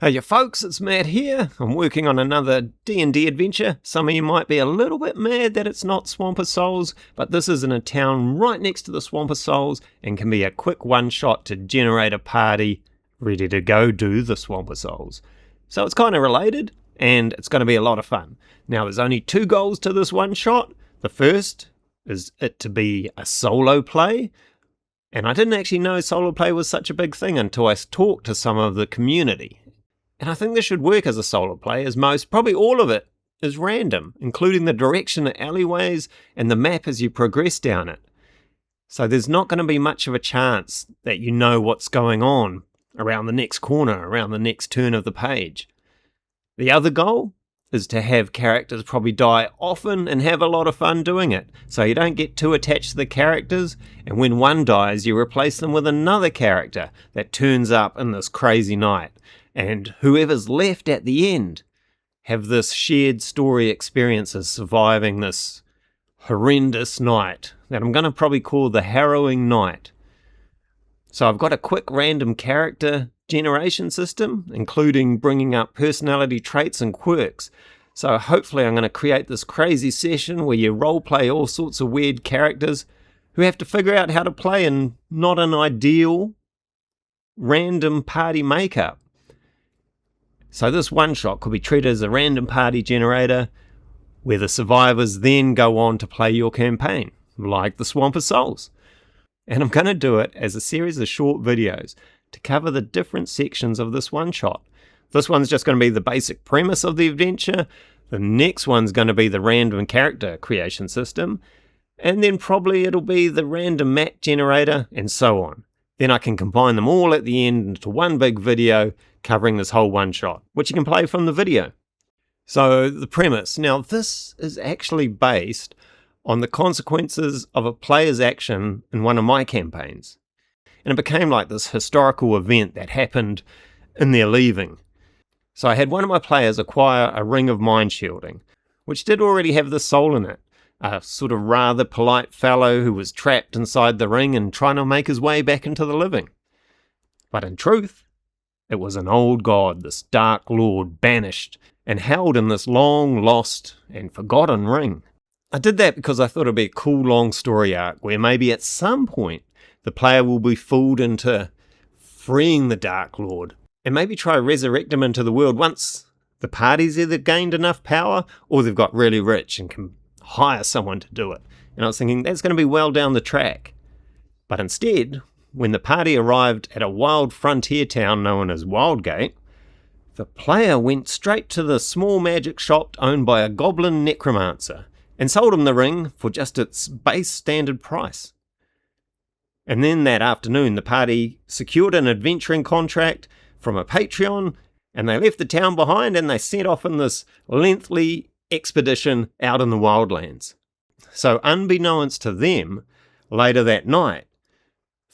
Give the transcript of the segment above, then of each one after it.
Hey you folks, it's Matt here. I'm working on another D&D adventure. Some of you might be a little bit mad that it's not Swamp of Souls, but this is in a town right next to the Swamp of Souls and can be a quick one-shot to generate a party ready to go do the Swamp of Souls. So it's kind of related, and it's going to be a lot of fun. Now there's only two goals to this one-shot. The first is it to be a solo play, and I didn't actually know solo play was such a big thing until I talked to some of the community. And I think this should work as a solo play, as probably all of it, is random, including the direction of alleyways and the map as you progress down it. So there's not going to be much of a chance that you know what's going on around the next corner, around the next turn of the page. The other goal is to have characters probably die often and have a lot of fun doing it. So you don't get too attached to the characters, and when one dies, you replace them with another character that turns up in this crazy night. And whoever's left at the end have this shared story experience of surviving this horrendous night that I'm going to probably call the Harrowing night. So I've got a quick random character generation system, including bringing up personality traits and quirks. So hopefully I'm going to create this crazy session where you roleplay all sorts of weird characters who have to figure out how to play in not an ideal random party makeup. So this one-shot could be treated as a random party generator where the survivors then go on to play your campaign, like the Swamp of Souls. And I'm going to do it as a series of short videos to cover the different sections of this one-shot. This one's just going to be the basic premise of the adventure. The next one's going to be the random character creation system. And then probably it'll be the random map generator and so on. Then I can combine them all at the end into one big video covering this whole one-shot, which you can play from the video. So the premise. Now this is actually based on the consequences of a player's action in one of my campaigns. And it became like this historical event that happened in their leaving. So I had one of my players acquire a ring of mind shielding, which did already have the soul in it. A sort of rather polite fellow who was trapped inside the ring and trying to make his way back into the living. But in truth, it was an old god, this dark lord, banished and held in this long lost and forgotten ring. I did that because I thought it'd be a cool long story arc where maybe at some point the player will be fooled into freeing the Dark Lord and maybe try to resurrect him into the world once the party's either gained enough power or they've got really rich and can hire someone to do it. And I was thinking that's going to be well down the track. But instead, when the party arrived at a wild frontier town known as Wildgate, the player went straight to the small magic shop owned by a goblin necromancer and sold him the ring for just its base standard price. And then that afternoon, the party secured an adventuring contract from a Patreon, and they left the town behind and they set off on this lengthy expedition out in the wildlands. So unbeknownst to them, later that night,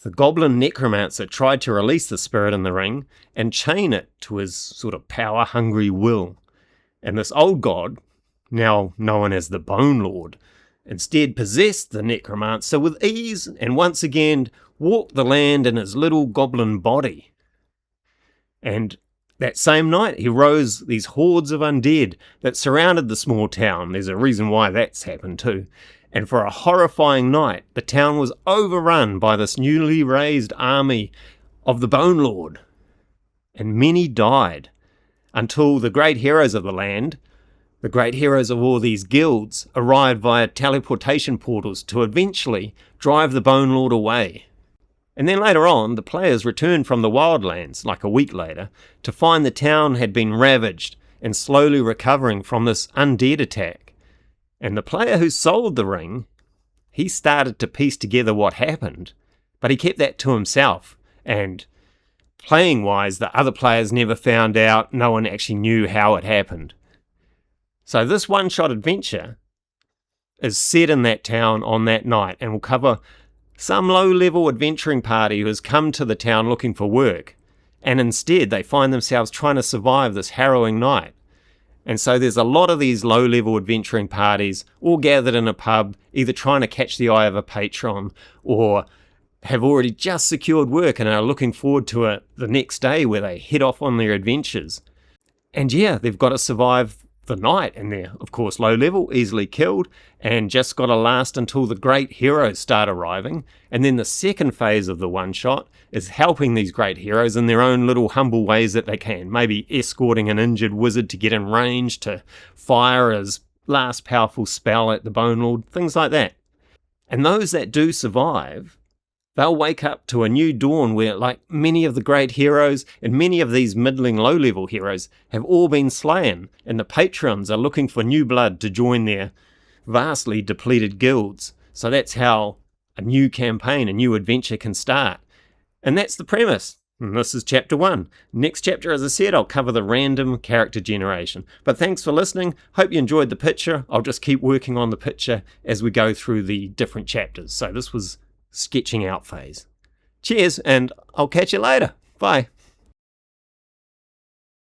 the goblin necromancer tried to release the spirit in the ring and chain it to his sort of power-hungry will. And this old god, now known as the Bone Lord, instead possessed the necromancer with ease and once again walked the land in his little goblin body. And that same night he rose these hordes of undead that surrounded the small town. There's a reason why that's happened too. And for a horrifying night, the town was overrun by this newly raised army of the Bone Lord. And many died until the great heroes of the land, the great heroes of all these guilds, arrived via teleportation portals to eventually drive the Bone Lord away. And then later on, the players returned from the wildlands, like a week later, to find the town had been ravaged and slowly recovering from this undead attack. And the player who sold the ring, he started to piece together what happened, but he kept that to himself. And playing-wise, the other players never found out, no one actually knew how it happened. So this one-shot adventure is set in that town on that night and will cover some low-level adventuring party who has come to the town looking for work, and instead they find themselves trying to survive this harrowing night. And so there's a lot of these low-level adventuring parties all gathered in a pub, either trying to catch the eye of a patron or have already just secured work and are looking forward to it the next day where they head off on their adventures. And yeah, they've got to survive the night, and they're of course low level, easily killed, and just got to last until the great heroes start arriving. And then the second phase of the one shot is helping these great heroes in their own little humble ways that they can, maybe escorting an injured wizard to get in range to fire his last powerful spell at the Bone Lord, things like that. And those that do survive, they'll wake up to a new dawn where, like many of the great heroes and many of these middling low-level heroes, have all been slain, and the patrons are looking for new blood to join their vastly depleted guilds. So that's how a new campaign, a new adventure can start. And that's the premise. And this is chapter 1. Next chapter, as I said, I'll cover the random character generation. But thanks for listening. Hope you enjoyed the picture. I'll just keep working on the picture as we go through the different chapters. So this was sketching out phase. Cheers, and I'll catch you later. Bye.